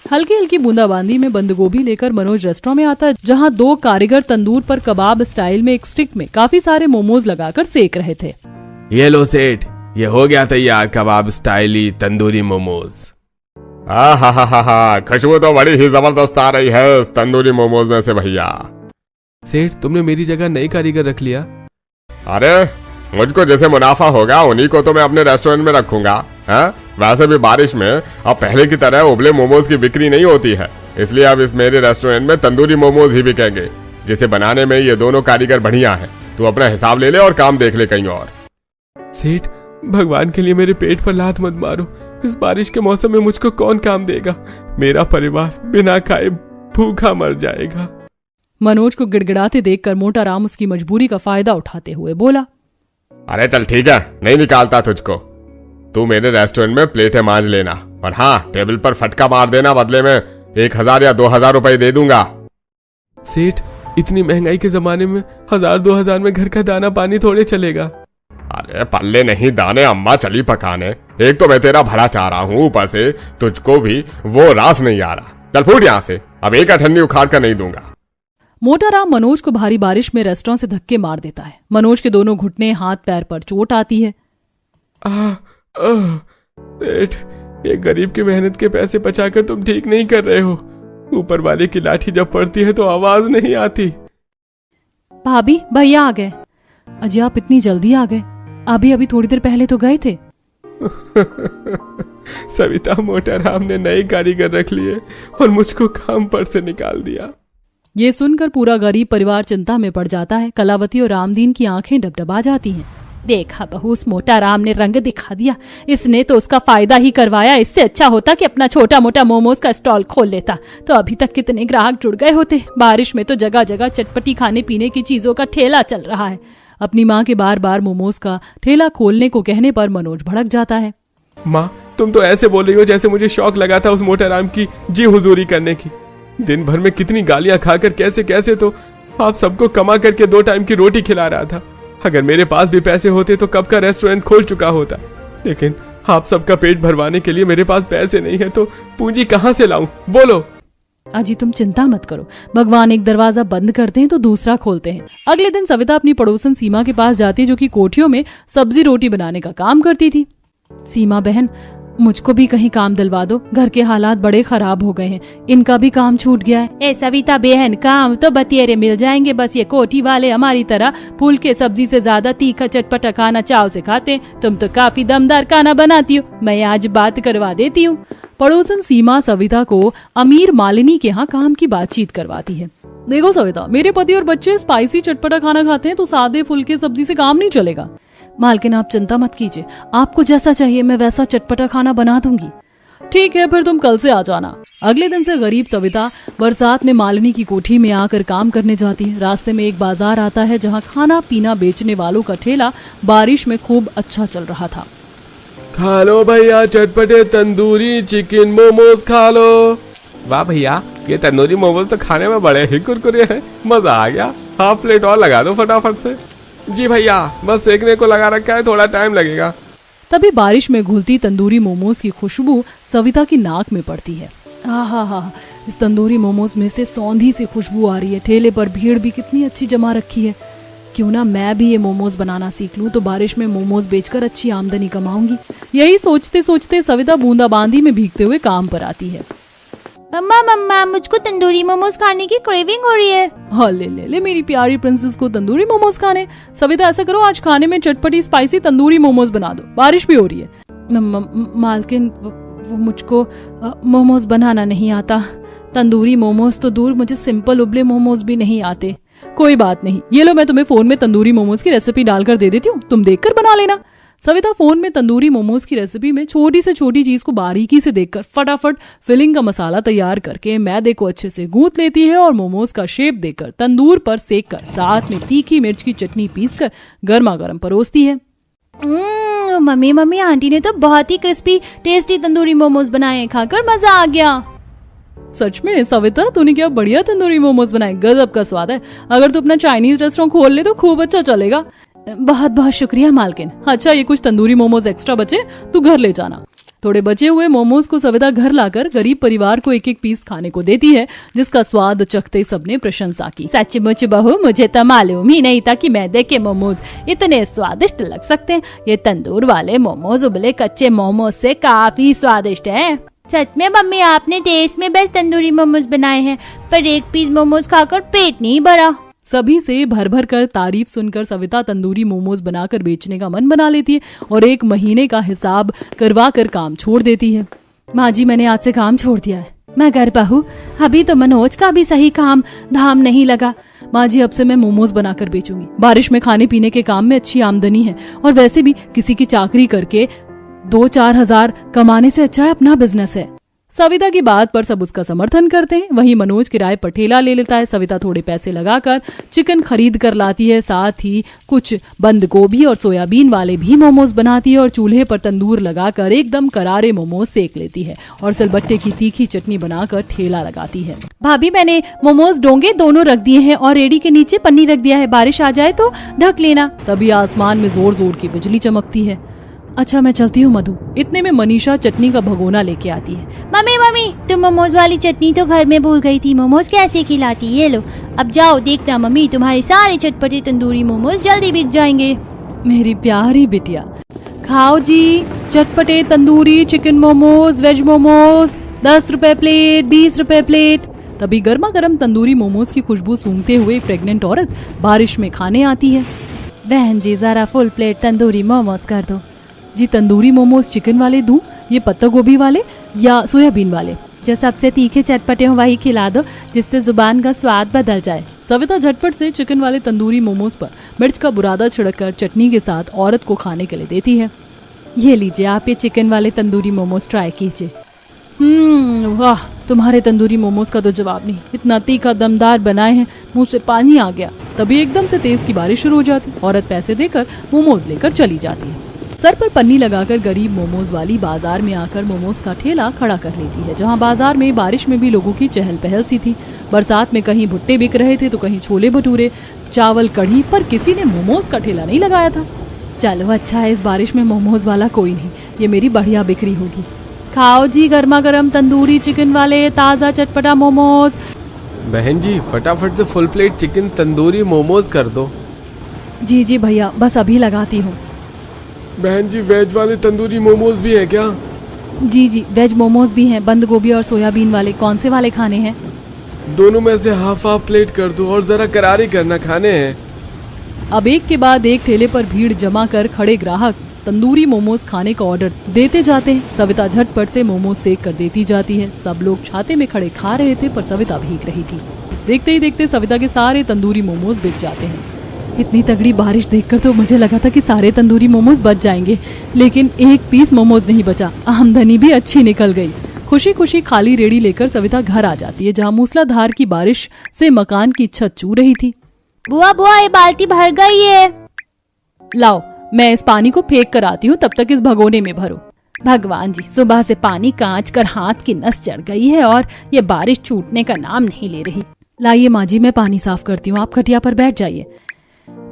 हल्की हल्की बूंदाबांदी में बंद गोभी लेकर मनोज रेस्टोरेंट में आता है, जहां 2 कारीगर तंदूर पर कबाब स्टाइल में एक स्टिक में काफी सारे मोमोज लगाकर सेक रहे थे। ये लो सेठ, ये हो गया तैयार कबाब स्टाइली तंदूरी मोमोज। हा, खुशबू तो बड़ी ही जबरदस्त आ रही है इस तंदूरी मोमोज में से भैया। सेठ, तुमने मेरी जगह नई कारीगर रख लिया। अरे मुझको जैसे मुनाफा होगा उन्हीं को तो मैं अपने रेस्टोरेंट में रखूंगा। वैसे भी बारिश में अब पहले की तरह उबले मोमोज की बिक्री नहीं होती है, इसलिए अब इस मेरे रेस्टोरेंट में तंदूरी मोमोज ही बिकेंगे, जिसे बनाने में ये दोनों कारीगर बढ़िया हैं। तू अपना हिसाब ले ले और काम देख ले कहीं और। सेठ, भगवान के लिए मेरे पेट पर लात मत मारो। इस बारिश के मौसम में मुझको कौन काम देगा? मेरा परिवार बिना खाए भूखा मर जाएगा। मनोज को गिड़गिड़ाते देखकर मोटाराम उसकी मजबूरी का फायदा उठाते हुए बोला, अरे चल ठीक है, नहीं निकालता तुझको। तू मेरे रेस्टोरेंट में प्लेटें मांज लेना, और हाँ, टेबल पर फटका मार देना, बदले में 1000 या 2000 रुपए दे दूंगा। सेठ, इतनी महंगाई के जमाने में 1000-2000 में घर का दाना पानी थोड़े चलेगा। अरे पल्ले नहीं दाने अम्मा चली पकाने। एक तो मैं तेरा भला चाह रहा हूँ, ऊपर से तुझको भी वो रास नहीं आ रहा। चल फूट यहाँ से, अब एक अठन्नी उखाड़ कर नहीं दूंगा। मोटाराम मनोज को भारी बारिश में रेस्टोरेंट से धक्के मार देता है। मनोज के दोनों घुटने हाथ पैर पर चोट आती है। सेठ, एक गरीब की मेहनत के पैसे बचाकर तुम ठीक नहीं कर रहे हो। ऊपर वाले की लाठी जब पड़ती है तो आवाज नहीं आती। भाभी, भैया आ गए। अजी, आप इतनी जल्दी आ गए? अभी थोड़ी देर पहले तो गए थे। सविता, मोटाराम ने नई कारीगर रख लिए और मुझको काम पर से निकाल दिया। ये सुनकर पूरा गरीब परिवार चिंता में पड़ जाता है। कलावती और रामदीन की आंखें डबडबा जाती हैं। देखा बहू, उस मोटाराम ने रंग दिखा दिया। इसने तो उसका फायदा ही करवाया। इससे अच्छा होता कि अपना छोटा मोटा मोमोज का स्टॉल खोल लेता, तो अभी तक कितने ग्राहक जुड़ गए होते। बारिश में तो जगह जगह चटपटी खाने पीने की चीजों का ठेला चल रहा है। अपनी माँ के बार बार मोमोज का ठेला खोलने को कहने पर मनोज भड़क जाता है। माँ, तुम तो ऐसे बोल रही हो जैसे मुझे शौक लगा था उस मोटाराम की जी हुजूरी करने की। दिन भर में कितनी गालियां खाकर कैसे कैसे तो आप सबको कमा करके 2 टाइम की रोटी खिला रहा था। अगर मेरे पास भी पैसे होते तो कब का रेस्टोरेंट खोल चुका होता, लेकिन आप सबका पेट भरवाने के लिए मेरे पास पैसे नहीं है, तो पूंजी कहाँ से लाऊं? बोलो। अजी, तुम चिंता मत करो, भगवान एक दरवाजा बंद करते हैं तो दूसरा खोलते हैं। अगले दिन सविता अपनी पड़ोसन सीमा के पास जाती है, जो कि कोठियों में सब्जी रोटी बनाने का काम करती थी। सीमा बहन, मुझको भी कहीं काम दिलवा दो, घर के हालात बड़े खराब हो गए हैं, इनका भी काम छूट गया है। ए सविता बहन, काम तो बतेरे मिल जाएंगे, बस ये कोठी वाले हमारी तरह फूल के सब्जी से ज्यादा तीखा चटपटा खाना चाव से खाते हैं। तुम तो काफी दमदार खाना बनाती हो, मैं आज बात करवा देती हूँ। पड़ोसन सीमा सविता को अमीर मालिनी के यहाँ काम की बातचीत करवाती है। देखो सविता, मेरे पति और बच्चे स्पाइसी चटपटा खाना खाते हैं, तो सादे फुल्के सब्जी से काम नहीं चलेगा। मालकिन, आप चिंता मत कीजिए, आपको जैसा चाहिए मैं वैसा चटपटा खाना बना दूंगी। ठीक है, फिर तुम कल से आ जाना। अगले दिन से गरीब सविता बरसात में मालिनी की कोठी में आकर काम करने जाती है। रास्ते में एक बाजार आता है, जहाँ खाना पीना बेचने वालों का ठेला बारिश में खूब अच्छा चल रहा था। खा लो भैया चटपटे तंदूरी चिकन मोमोज खा लो। वाह भैया, ये तंदूरी मोमोज तो खाने में बड़े ही कुरकुरे हैं, मजा आ गया। हाफ प्लेट और लगा दो फटाफट से। जी भैया, बस सेकने को लगा रखा है, थोड़ा टाइम लगेगा। तभी बारिश में घुलती तंदूरी मोमोज की खुशबू सविता की नाक में पड़ती है। आहा, इस तंदूरी मोमोज में से सौंधी सी खुशबू आ रही है। ठेले पर भीड़ भी कितनी अच्छी जमा रखी है। क्यों ना मैं भी ये मोमोज बनाना सीख लूं, तो बारिश में मोमोज बेचकर अच्छी आमदनी कमाऊंगी। यही सोचते सोचते सविता बूंदाबांदी में भीगते हुए काम पर आती है। मम्मा, मुझको तंदूरी मोमोज खाने की क्रेविंग हो रही है। हाँ, ले मेरी प्यारी प्रिंसेस को तंदूरी मोमोज खाने। सविता, ऐसा करो, आज खाने में चटपटी स्पाइसी तंदूरी मोमोज बना दो, बारिश भी हो रही है। मालकिन, वो मुझको मोमोज बनाना नहीं आता। तंदूरी मोमोज तो दूर, मुझे सिंपल उबले मोमोज भी नहीं आते। कोई बात नहीं, ये लो, मैं तुम्हें फोन में तंदूरी मोमोज की रेसिपी डालकर दे देती हूँ, तुम देखकर बना लेना। सविता फोन में तंदूरी मोमोज की रेसिपी में छोटी से छोटी चीज को बारीकी से देखकर फटाफट फिलिंग का मसाला तैयार करके मैदे को अच्छे से गूंथ लेती है और मोमोज का शेप देकर तंदूर पर सेक कर साथ में तीखी मिर्च की चटनी पीसकर गर्मा गर्म परोसती है। मम्मी, आंटी ने तो बहुत ही क्रिस्पी टेस्टी तंदूरी मोमोज बनाए, खाकर मजा आ गया। सच में सविता, तूने क्या बढ़िया तंदूरी मोमोज बनाए, गजब का स्वाद है। अगर तू अपना चाइनीज रेस्टोरेंट खोल ले तो खूब अच्छा चलेगा। बहुत बहुत शुक्रिया मालकिन। अच्छा, ये कुछ तंदूरी मोमोज एक्स्ट्रा बचे, तू घर ले जाना। थोड़े बचे हुए मोमोज को सविता घर लाकर गरीब परिवार को एक एक पीस खाने को देती है, जिसका स्वाद चखते सबने प्रशंसा की। सचमुच बहू, मुझे तो मालूम ही नहीं था कि मैदे के मोमोज इतने स्वादिष्ट लग सकते हैं। ये तंदूर वाले मोमोज उबले कच्चे मोमोज से काफी स्वादिष्ट है। सच में मम्मी, आपने देश में बेस्ट तंदूरी मोमोज बनाए हैं, पर एक पीस मोमोज खाकर पेट नहीं भरा। सभी से भर भर कर तारीफ सुनकर सविता तंदूरी मोमोज बनाकर बेचने का मन बना लेती है और 1 महीने का हिसाब करवा कर काम छोड़ देती है। माँ जी, मैंने आज से काम छोड़ दिया है। मैं घर बहू, अभी तो मनोज का भी सही काम धाम नहीं लगा। माँ जी, अब से मैं मोमोज बनाकर बेचूंगी। बारिश में खाने पीने के काम में अच्छी आमदनी है और वैसे भी किसी की चाकरी करके 2-4 हजार कमाने से अच्छा है अपना बिजनेस है। सविता की बात पर सब उसका समर्थन करते हैं। वहीं मनोज किराए पर ठेला ले लेता है। सविता थोड़े पैसे लगाकर चिकन खरीद कर लाती है, साथ ही कुछ बंद गोभी और सोयाबीन वाले भी मोमोज बनाती है और चूल्हे पर तंदूर लगाकर एकदम करारे मोमोज सेक लेती है और सिलबट्टे की तीखी चटनी बनाकर ठेला लगाती है। भाभी, मैंने मोमोज डोंगे दोनों रख दिए हैं और रेडी के नीचे पन्नी रख दिया है, बारिश आ जाए तो ढक लेना। तभी आसमान में जोर जोर की बिजली चमकती है। अच्छा, मैं चलती हूँ मधु। इतने में मनीषा चटनी का भगोना लेके आती है। मम्मी, तुम मोमोज वाली चटनी तो घर में भूल गई थी, मोमोज कैसे खिलाती? ये लो, अब जाओ, देखना मम्मी, तुम्हारे सारे चटपटे तंदूरी मोमोज जल्दी बिक जाएंगे। मेरी प्यारी बिटिया, खाओ जी चटपटे तंदूरी चिकन मोमोज, वेज मोमोज, 10 रुपए प्लेट, 20 रुपए प्लेट। तभी गर्मा गर्म तंदूरी मोमोज की खुशबू सूंघते हुए एक प्रेग्नेंट औरत बारिश में खाने आती है। बहन जी, जरा फुल प्लेट तंदूरी मोमोज कर दो। जी, तंदूरी मोमोज चिकन वाले दूं, ये पत्ता गोभी वाले या सोयाबीन वाले? जो सबसे तीखे चटपटे हो वही खिला दो, जिससे जुबान का स्वाद बदल जाए। सविता झटपट से चिकन वाले तंदूरी मोमोज पर मिर्च का बुरादा छिड़ककर चटनी के साथ औरत को खाने के लिए देती है। ये लीजिए, आप ये चिकन वाले तंदूरी मोमोज ट्राई कीजिए। वाह, तुम्हारे तंदूरी मोमोज का तो जवाब नहीं। इतना तीखा दमदार बनाए हैं, मुंह से पानी आ गया। तभी एकदम से तेज की बारिश शुरू हो जाती। औरत पैसे देकर मोमोज लेकर चली जाती है। सर पर पन्नी लगाकर गरीब मोमोज वाली बाजार में आकर मोमोज का ठेला खड़ा कर लेती है, जहां बाजार में बारिश में भी लोगों की चहल पहल सी थी। बरसात में कहीं भुट्टे बिक रहे थे तो कहीं छोले भटूरे, चावल, कढ़ी, पर किसी ने मोमोज का ठेला नहीं लगाया था। चलो अच्छा है, इस बारिश में मोमोज वाला कोई नहीं, ये मेरी बढ़िया बिक्री होगी। खाओ जी गर्मा गर्म तंदूरी चिकन वाले ताज़ा चटपटा मोमोज। बहन जी, फटाफट से full plate chicken tandoori momos कर दो। जी जी भैया, बस अभी लगाती हूँ। बहन जी, वेज वाले तंदूरी मोमोज भी है क्या? जी जी, वेज मोमोज भी हैं, बंद गोभी और सोयाबीन वाले। कौन से वाले खाने हैं? दोनों में से हाफ प्लेट कर दो और जरा करारे करना, खाने हैं। अब एक के बाद एक ठेले पर भीड़ जमा कर खड़े ग्राहक तंदूरी मोमोज खाने का ऑर्डर देते जाते हैं। सविता झटपट से मोमोज सेक कर देती जाती है। सब लोग छाते में खड़े खा रहे थे पर सविता भीग रही थी। देखते ही देखते सविता के सारे तंदूरी मोमोज बिक जाते हैं। इतनी तगड़ी बारिश देखकर तो मुझे लगा था कि सारे तंदूरी मोमोज बच जाएंगे, लेकिन एक पीस मोमोज नहीं बचा। आमदनी भी अच्छी निकल गई। खुशी खुशी खाली रेड़ी लेकर सविता घर आ जाती है, जहाँ मूसलाधार की बारिश से मकान की छत चू रही थी। बुआ बुआ, ये बाल्टी भर गई है। लाओ, मैं इस पानी को फेंक कर आती हूँ, तब तक इस भगोने में भरो। भगवान जी, सुबह से पानी कांच कर हाथ की नस चढ़ गई है और ये बारिश छूटने का नाम नहीं ले रही। लाइए माँ जी, मैं पानी साफ करती हूँ, आप खटिया पर बैठ जाइए।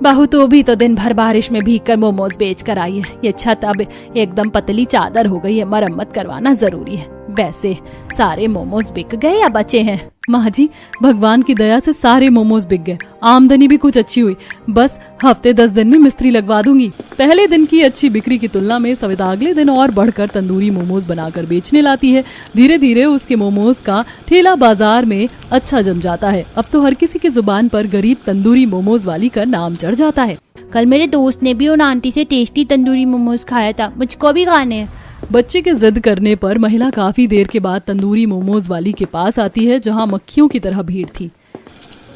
बहू तो भी तो दिन भर बारिश में भीग कर मोमोज बेच कर आई है। ये छत अब एकदम पतली चादर हो गई है, मरम्मत करवाना जरूरी है। वैसे सारे मोमोज बिक गए या बचे हैं? माँ जी, भगवान की दया से सारे मोमोज बिक गए, आमदनी भी कुछ अच्छी हुई। बस हफ्ते 10 दिन में मिस्त्री लगवा दूंगी। पहले दिन की अच्छी बिक्री की तुलना में सविता अगले दिन और बढ़कर तंदूरी मोमोज बनाकर बेचने लाती है। धीरे धीरे उसके मोमोज का ठेला बाजार में अच्छा जम जाता है। अब तो हर किसी की जुबान पर गरीब तंदूरी मोमोज वाली का नाम चढ़ जाता है। कल मेरे दोस्त ने भी उन आंटी से टेस्टी तंदूरी मोमोज खाया था, मुझको भी खाने हैं। बच्चे के जिद करने पर महिला काफी देर के बाद तंदूरी मोमोज वाली के पास आती है, जहां मक्खियों की तरह भीड़ थी।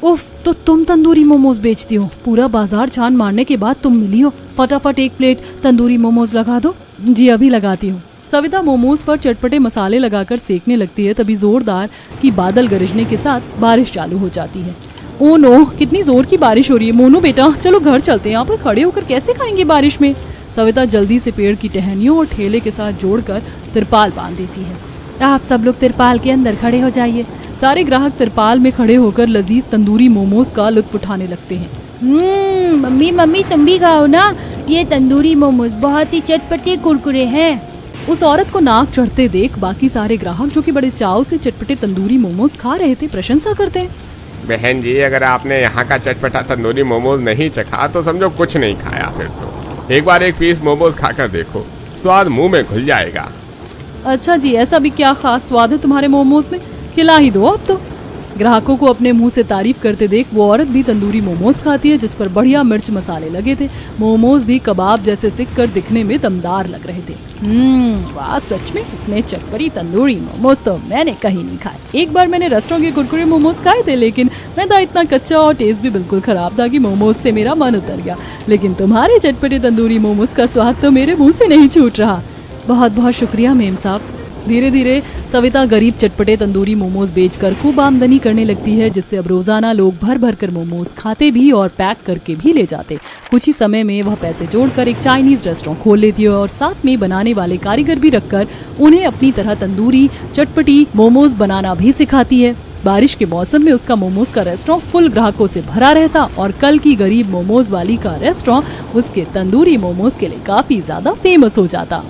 उफ, तो तुम तंदूरी मोमोज बेचती हो? पूरा बाजार छान मारने के बाद तुम मिली हो। फटाफट एक प्लेट तंदूरी मोमोज लगा दो। जी अभी लगाती हूँ। सविता मोमोज पर चटपटे मसाले लगाकर सेकने लगती है। तभी जोरदार की बादल गरजने के साथ बारिश चालू हो जाती है। ओ नो, कितनी जोर की बारिश हो रही है। मोनू बेटा, चलो घर चलते हैं, यहाँ पर खड़े होकर कैसे खाएंगे बारिश में। सविता जल्दी से पेड़ की टहनियों और ठेले के साथ जोड़कर तिरपाल बांध देती है। आप सब लोग तिरपाल के अंदर खड़े हो जाइए। सारे ग्राहक तिरपाल में खड़े होकर लजीज तंदूरी मोमोज का लुत्फ उठाने लगते हैं। मम्मी तुम भी खाओ ना, ये तंदूरी मोमोज बहुत ही चटपटे कुरकुरे हैं। उस औरत को नाक चढ़ते देख बाकी सारे ग्राहक जो कि बड़े चाव से चटपटे तंदूरी मोमोज खा रहे थे प्रशंसा करते हैं। बहन जी, अगर आपने यहाँ का चटपटा तंदूरी मोमोज नहीं चखा तो समझो कुछ नहीं खाया। फिर तो एक बार एक पीस मोमोज खाकर देखो, स्वाद मुंह में घुल जाएगा। अच्छा जी, ऐसा भी क्या खास स्वाद है तुम्हारे मोमोज में, खिला ही दो अब तो। ग्राहकों को अपने मुंह से तारीफ करते देख वो औरत भी तंदूरी मोमोज खाती है जिस पर बढ़िया मिर्च मसाले लगे थे। मोमोज भी कबाब जैसे सिक कर दिखने में दमदार लग रहे थे। वाह, सच में इतने चटपटी तंदूरी मोमोज तो मैंने कहीं नहीं खाए। एक बार मैंने रेस्टोरेंट के कुरकुरे मोमोज खाए थे, लेकिन मैदा इतना कच्चा और टेस्ट भी बिल्कुल खराब था कि मोमोज से मेरा मन उतर गया। लेकिन तुम्हारे चटपटे तंदूरी मोमोज का स्वाद तो मेरे मुँह से नहीं छूट रहा। बहुत बहुत शुक्रिया मेम साहब। धीरे धीरे सविता गरीब चटपटे तंदूरी मोमोज बेचकर खूब आमदनी करने लगती है, जिससे अब रोजाना लोग भर भर कर मोमोज खाते भी और पैक करके भी ले जाते। कुछ ही समय में वह पैसे जोड़कर एक चाइनीज रेस्टोरेंट खोल लेती है और साथ में बनाने वाले कारीगर भी रखकर उन्हें अपनी तरह तंदूरी चटपटी मोमोज बनाना भी सिखाती है। बारिश के मौसम में उसका मोमोज का रेस्टोरेंट फुल ग्राहकों से भरा रहता और कल की गरीब मोमोज वाली का रेस्टोरेंट उसके तंदूरी मोमोज के लिए काफी ज्यादा फेमस हो जाता।